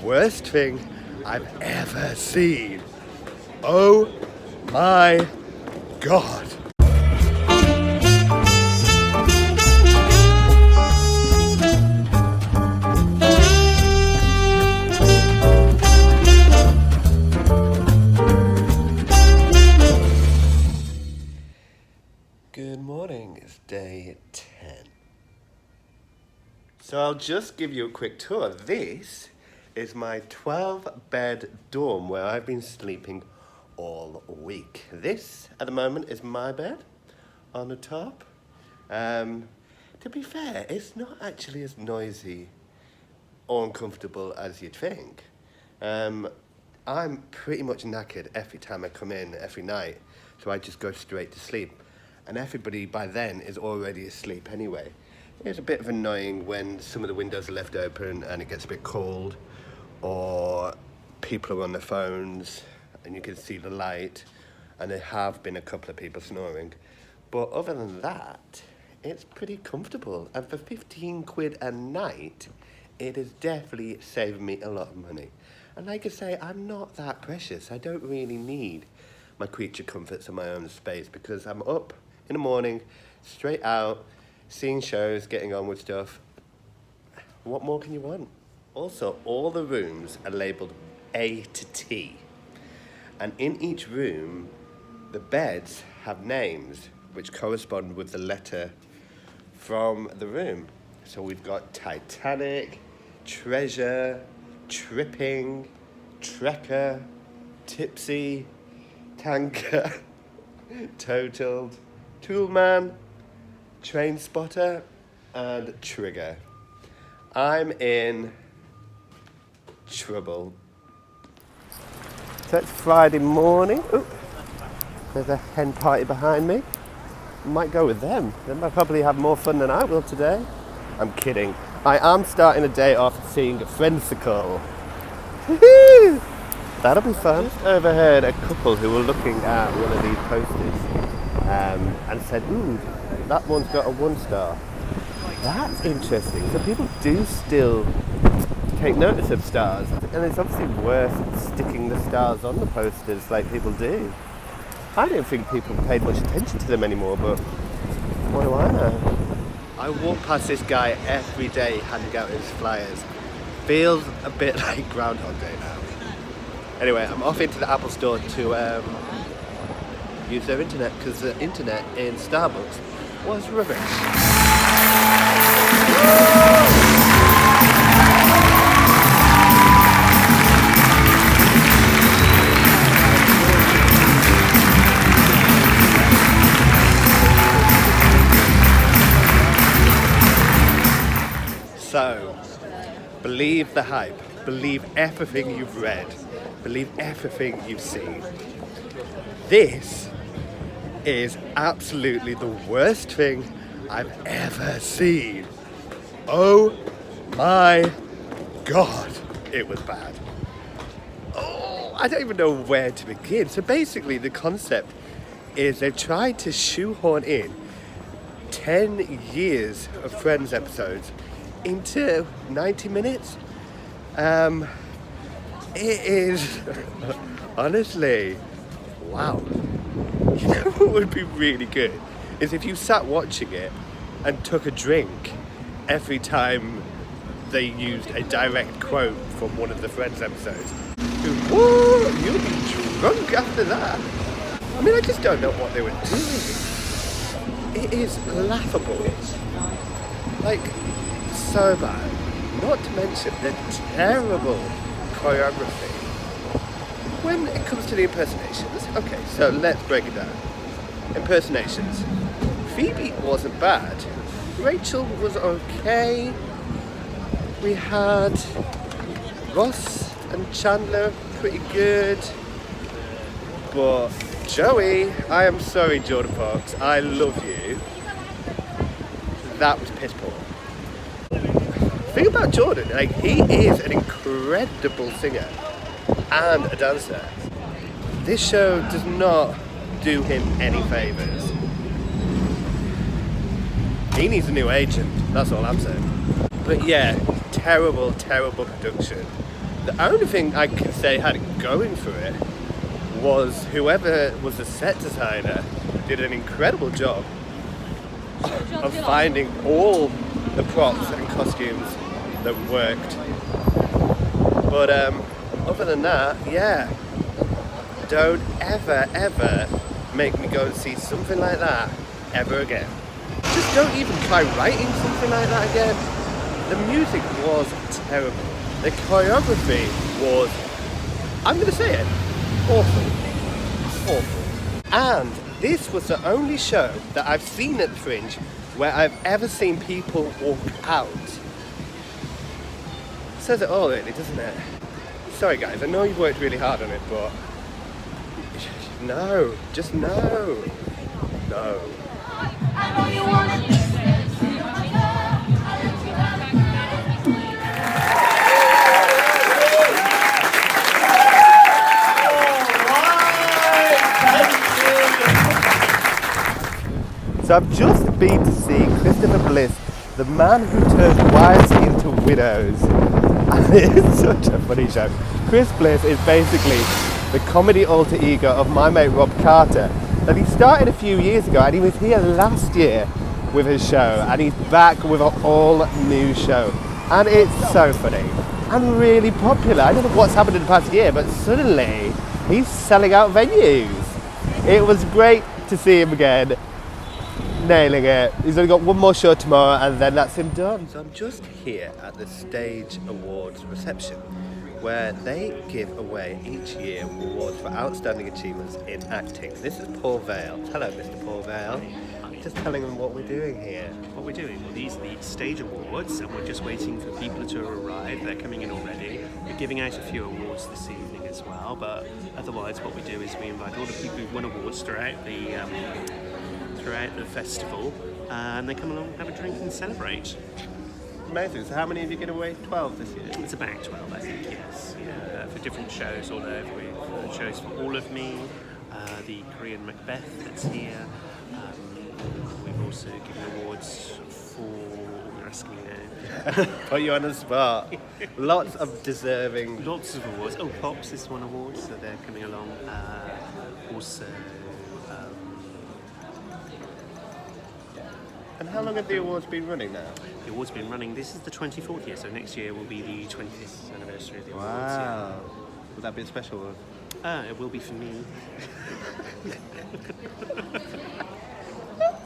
worst thing I've ever seen. Oh my God. Good morning, it's day 10. So I'll just give you a quick tour. This is my 12-bed dorm where I've been sleeping all week. This, at the moment, is my bed on the top. To be fair, it's not actually as noisy or uncomfortable as you'd think. I'm pretty much knackered every time I come in, every night, so I just go straight to sleep. And everybody by then is already asleep anyway. It's a bit of annoying when some of the windows are left open and it gets a bit cold, or people are on their phones and you can see the light, and there have been a couple of people snoring. But other than that, it's pretty comfortable. And for 15 quid a night, it has definitely saved me a lot of money. And like I say, I'm not that precious. I don't really need my creature comforts in my own space because I'm up in the morning, straight out, seeing shows, getting on with stuff. What more can you want? Also, all the rooms are labelled A to T. And in each room, the beds have names which correspond with the letter from the room. So we've got Titanic, Treasure, Tripping, Trekker, Tipsy, Tanker, Totaled, Toolman, Train Spotter, and Trigger. I'm in trouble. So it's Friday morning. Ooh, there's a hen party behind me. Might go with them. They might probably have more fun than I will today. I'm kidding. I am starting a day off seeing Friendsical. Woohoo! That'll be fun. Just overheard a couple who were looking at one of these posters and said, ooh, that one's got a 1 star. That's interesting. So people do still take notice of stars, and it's obviously worth sticking the stars on the posters like people do. I don't think people paid much attention to them anymore, but what do I know? I walk past this guy every day handing out his flyers. Feels a bit like Groundhog Day now. Anyway, I'm off into the Apple store to use their internet, because the internet in Starbucks was rubbish. So, believe the hype, believe everything you've read, believe everything you've seen. This is absolutely the worst thing I've ever seen. Oh my God, it was bad. Oh, I don't even know where to begin. So basically the concept is they've tried to shoehorn in 10 years of Friends episodes into 90 minutes. It is honestly, wow. You know what would be really good is if you sat watching it and took a drink every time they used a direct quote from one of the Friends episodes. Whoa, you'll be drunk after that. I mean, I just don't know what they were doing. It is laughable. Like, so bad. Not to mention the terrible choreography. When it comes to the impersonations, okay, so let's break it down. Impersonations. Phoebe wasn't bad. Rachel was okay. We had Ross and Chandler pretty good. But Joey, I am sorry, Jordan Fox, I love you. That was piss poor. The thing about Jordan, like, he is an incredible singer and a dancer. This show does not do him any favours. He needs a new agent, that's all I'm saying. But yeah, terrible, terrible production. The only thing I can say had it going for it was whoever was the set designer did an incredible job of finding all the props and costumes that worked. But other than that, yeah, don't ever make me go and see something like that ever again. Just don't even try writing something like that again. The music was terrible. The choreography was, I'm going to say it, awful. And this was the only show that I've seen at the Fringe where I've ever seen people walk out. Says it all really, doesn't it? Sorry guys, I know you've worked really hard on it, but no, just no. No. So I've just been to see Christopher Bliss, the man who turned wives into widows. And it's such a funny show. Chris Bliss is basically the comedy alter ego of my mate Rob Carter. And he started a few years ago and he was here last year with his show. And he's back with an all new show. And it's so funny and really popular. I don't know what's happened in the past year, but suddenly he's selling out venues. It was great to see him again. Nailing it. He's only got one more show tomorrow and then that's him done. So I'm just here at the Stage Awards reception where they give away each year awards for outstanding achievements in acting. This is Paul Vale. Hello, Mr. Paul Vale. Just telling them what we're doing here. What we're doing? Well, these are the Stage Awards and we're just waiting for people to arrive. They're coming in already. We're giving out a few awards this evening as well, but otherwise what we do is we invite all the people who've won awards throughout the festival, and they come along and have a drink and celebrate. Amazing. So how many have you given away? 12 this year? It's about 12, I think, yes. Yeah, for different shows all over. We've shows for All of Me, the Korean Macbeth that's here. We've also given awards for... You're asking me now. Put you on the spot. Lots of deserving... Lots of awards. Oh, Pops is one award, so they're coming along. Also... And how long have the awards been running now? The awards have been running, this is the 24th year, so next year will be the 25th anniversary of the awards. Wow. Yeah. Will that be a special one? It will be for me.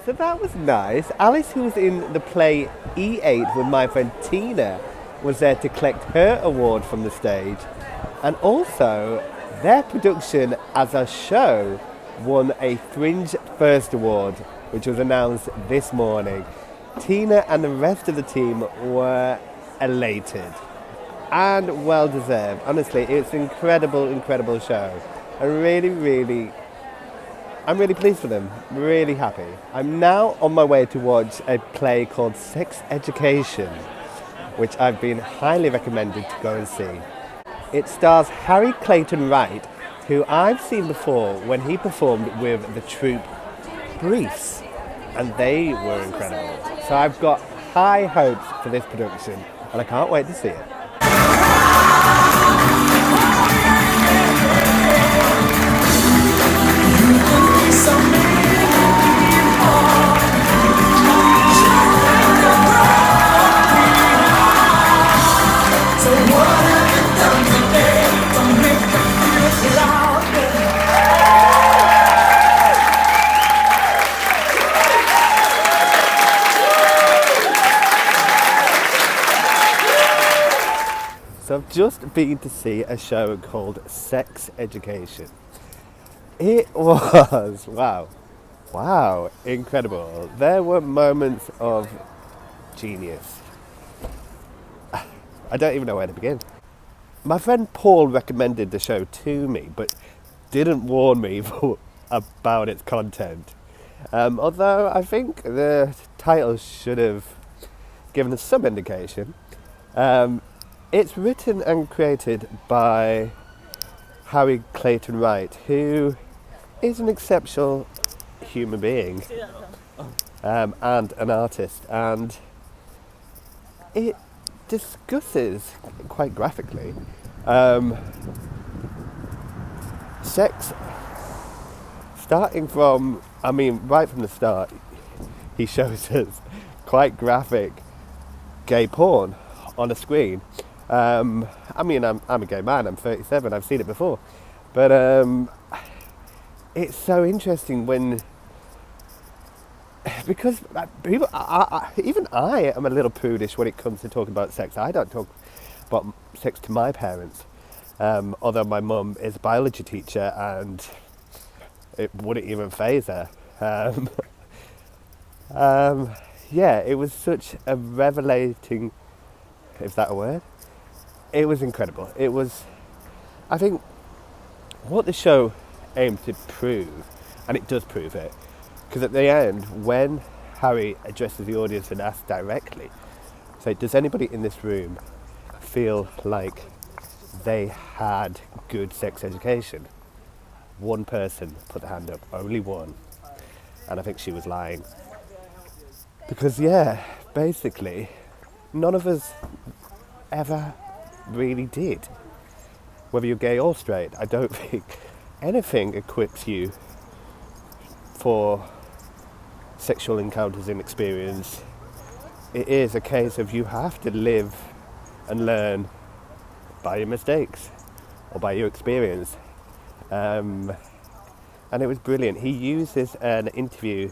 So that was nice. Alice, who was in the play E8 with my friend Tina, was there to collect her award from the stage. And also, their production as a show won a Fringe First Award, which was announced this morning. Tina and the rest of the team were elated and well deserved. Honestly, it's an incredible show. I'm really pleased for them. Really happy. I'm now on my way to watch a play called Sex Education, which I've been highly recommended to go and see. It stars Harry Clayton-Wright, who I've seen before when he performed with the troupe Briefs, and they were incredible. So I've got high hopes for this production, and I can't wait to see it. So I've just been to see a show called Sex Education. It was, wow, incredible. There were moments of genius. I don't even know where to begin. My friend Paul recommended the show to me, but didn't warn me about its content. Although I think the title should have given us some indication. It's written and created by Harry Clayton-Wright, who is an exceptional human being and an artist, and it discusses quite graphically Sex, starting from, right from the start, he shows us quite graphic gay porn on a screen. I'm a gay man, I'm 37, I've seen it before. But it's so interesting because people, even I am a little prudish when it comes to talking about sex. I don't talk about sex to my parents, although my mum is a biology teacher and it wouldn't even faze her. It was such a revelating, is that a word? It was incredible. It was, I think, what the show aimed to prove, and it does prove it, because at the end, when Harry addresses the audience and asks directly, say, does anybody in this room feel like they had good sex education? One person put the hand up, only one, and I think she was lying. Because basically, none of us ever really did. Whether you're gay or straight, I don't think anything equips you for sexual encounters and experience. It is a case of you have to live and learn by your mistakes or by your experience. And it was brilliant. He used this an interview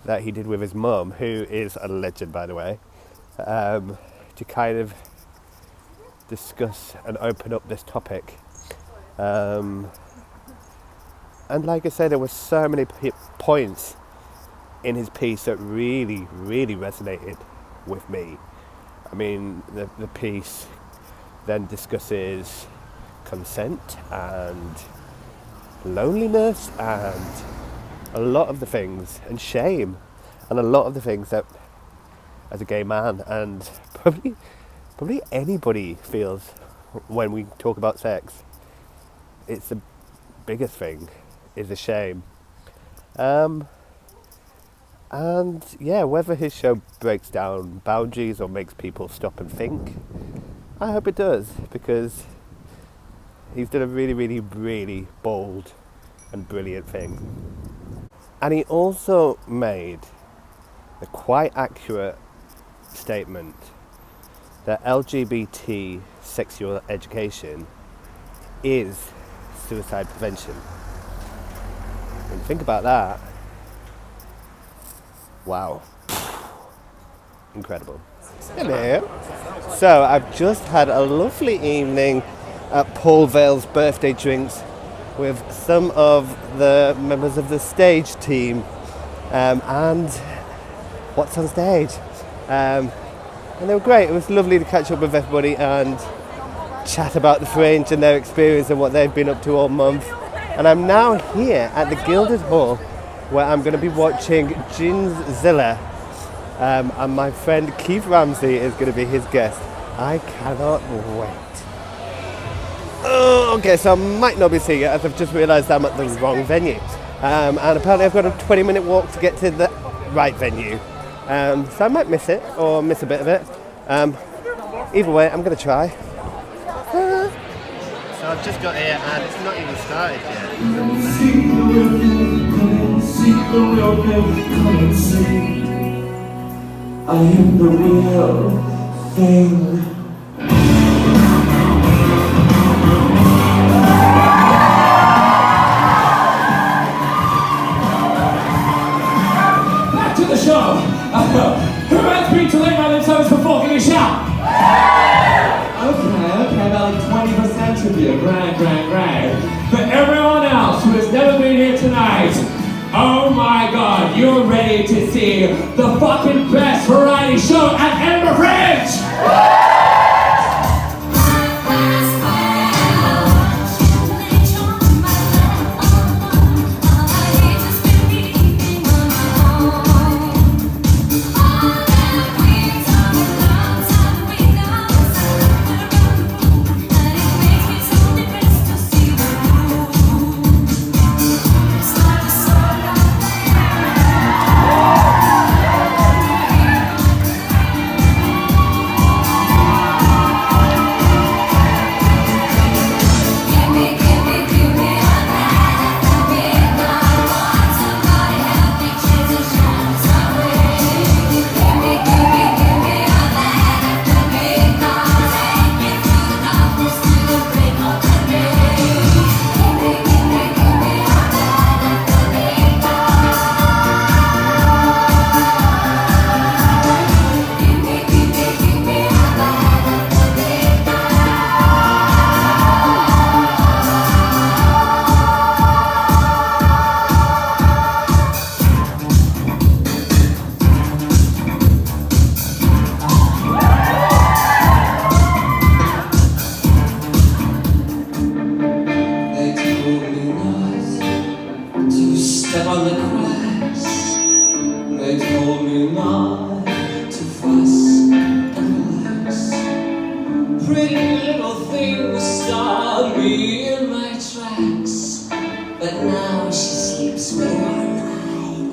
that he did with his mum, who is a legend, by the way, to kind of discuss and open up this topic. And like I said, there were so many points in his piece that really, really resonated with me. The piece then discusses consent and loneliness and a lot of the things, and shame, and a lot of the things that, as a gay man, and probably anybody feels when we talk about sex, it's the biggest thing, is the shame. Whether his show breaks down boundaries or makes people stop and think, I hope it does, because he's done a really, really, really bold and brilliant thing. And he also made a quite accurate statement that LGBT sexual education is suicide prevention. And think about that. Wow. Incredible. Hello. So I've just had a lovely evening at Paul Vale's birthday drinks with some of the members of the stage team and what's on stage. And they were great. It was lovely to catch up with everybody and chat about the Fringe and their experience and what they've been up to all month. And I'm now here at the Gilded Hall, where I'm going to be watching Gingzilla, and my friend Keith Ramsay is going to be his guest. I cannot wait. Oh, okay, so I might not be seeing it, as I've just realised I'm at the wrong venue. And apparently I've got a 20-minute walk to get to the right venue. So I might miss it, or miss a bit of it. Either way, I'm going to try. So I've just got here, and it's not even started yet. I am the real thing. Back to the show. Who has been to late night service before? Give me a shout. Okay, about 20% of you. Great. For everyone else who has never been here tonight, oh my God, you're ready to see the fucking best variety show at Edinburgh Fringe! stopped me in my tracks, but now she sleeps with one eye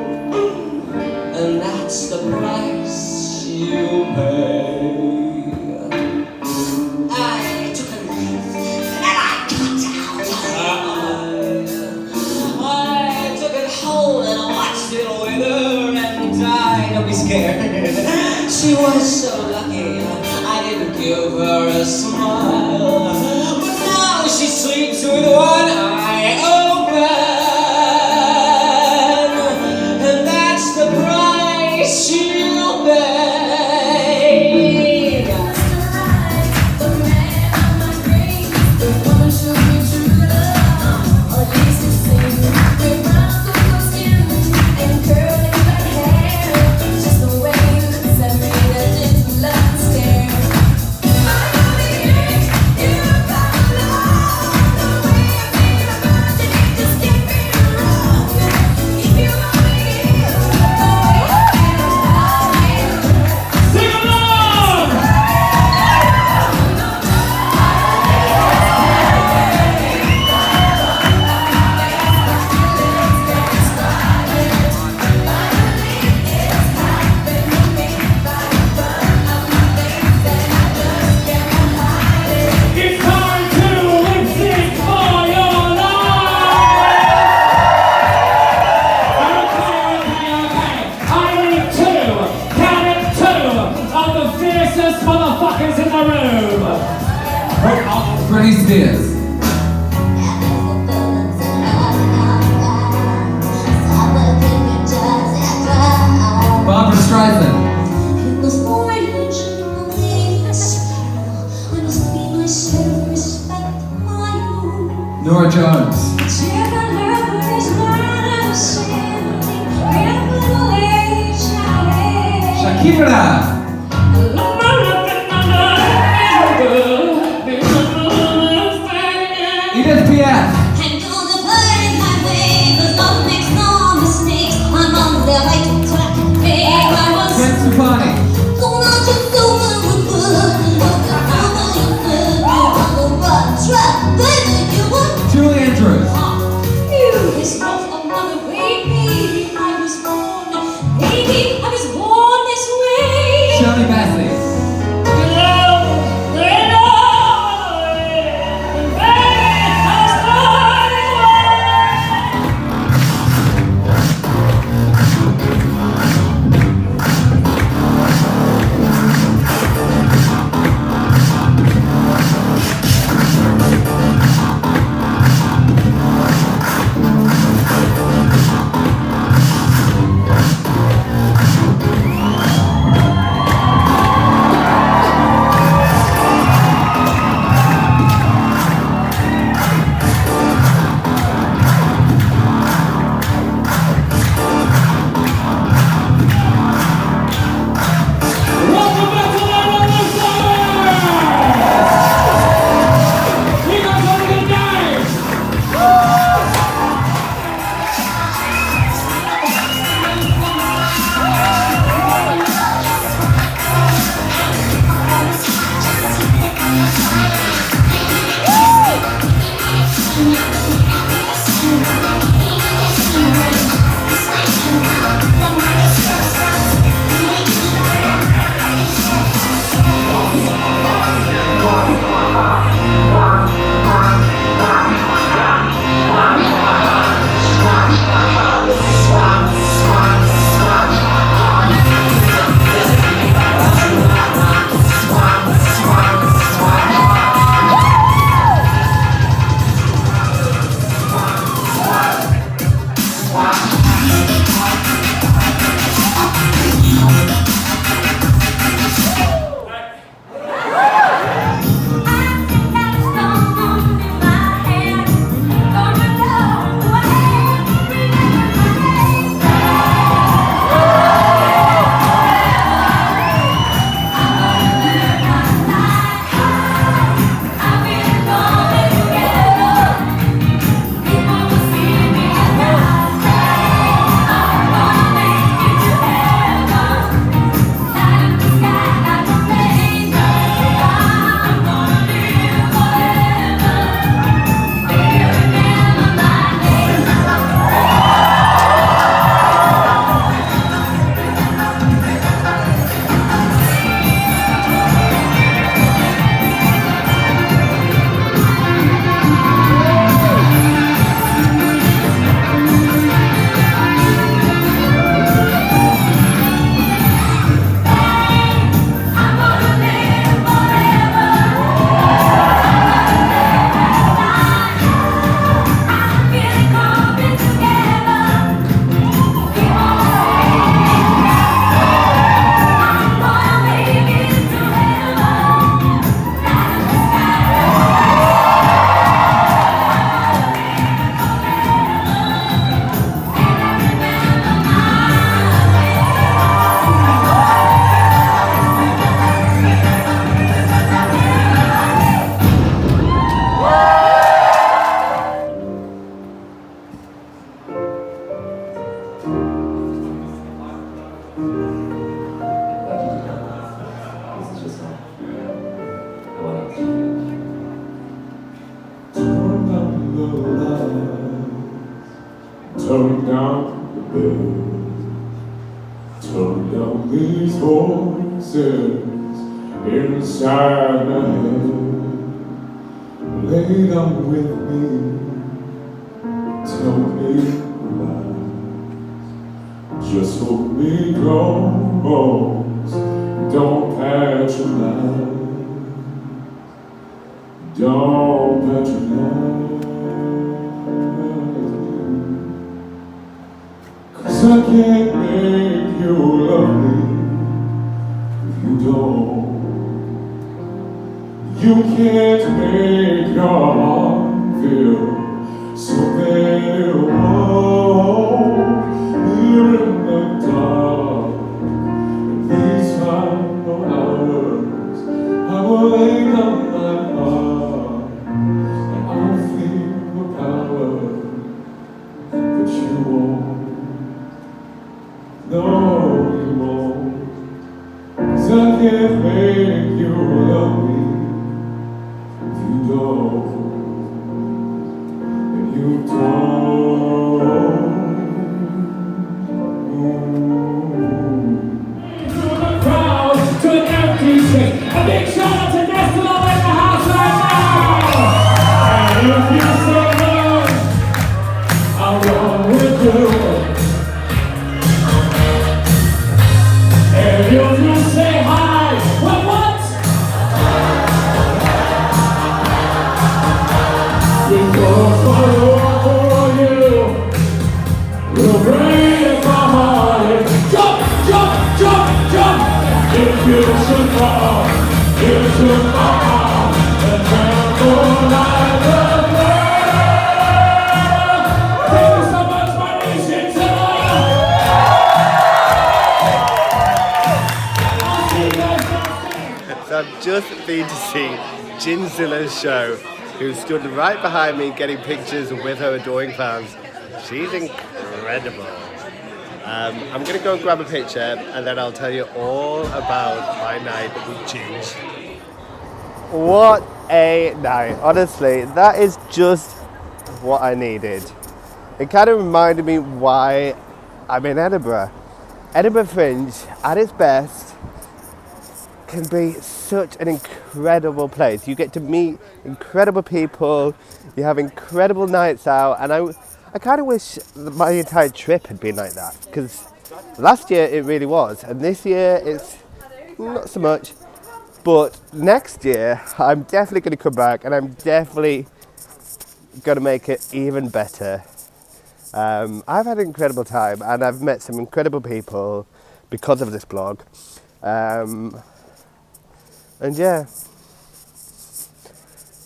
open, and that's the price you pay. I took a knife and I cut out. I took it whole and watched it wither and die. Don't be scared. She was so lucky I didn't give her a smile, but now she sleeps with one eye open, and that's the price she'll pay. Turn down the lights, turn down the bed, turn down these voices inside my head. Lay down with me, tell me lies, just hold me close, don't patronize. Don't patronize, 'cause I can't make you love me if you don't. You can't make your heart feel so very warm. Here in the dark, these final hours, I will lay down my heart, and I'll feel the power that you won't. No, you won't. 'Cause I can't make you love me if you don't. And you don't. To the crowd, to an empty street. A big shout out to Nestle in the house right now. And if you say no, I'll run with you. And if you say hi, well, what? Because for you, we'll break my heart. Jump, jump, jump, jump. If you should fall into my arms and tremble like a bird. Thank you so much for listening tonight. I'll see you guys next. So I've just been to see Gingzilla's show, who stood right behind me getting pictures with her adoring fans. She's incredible. I'm going to go and grab a picture and then I'll tell you all about my night with Ginge. What a night. Honestly, that is just what I needed. It kind of reminded me why I'm in Edinburgh. Edinburgh Fringe, at its best, can be such an incredible place. You get to meet incredible people, you have incredible nights out, and I kind of wish that my entire trip had been like that, because last year it really was, and this year it's not so much, but next year I'm definitely going to come back, and I'm definitely going to make it even better. I've had an incredible time, and I've met some incredible people because of this blog. And yeah,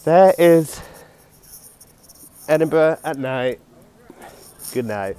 there is Edinburgh at night. Good night.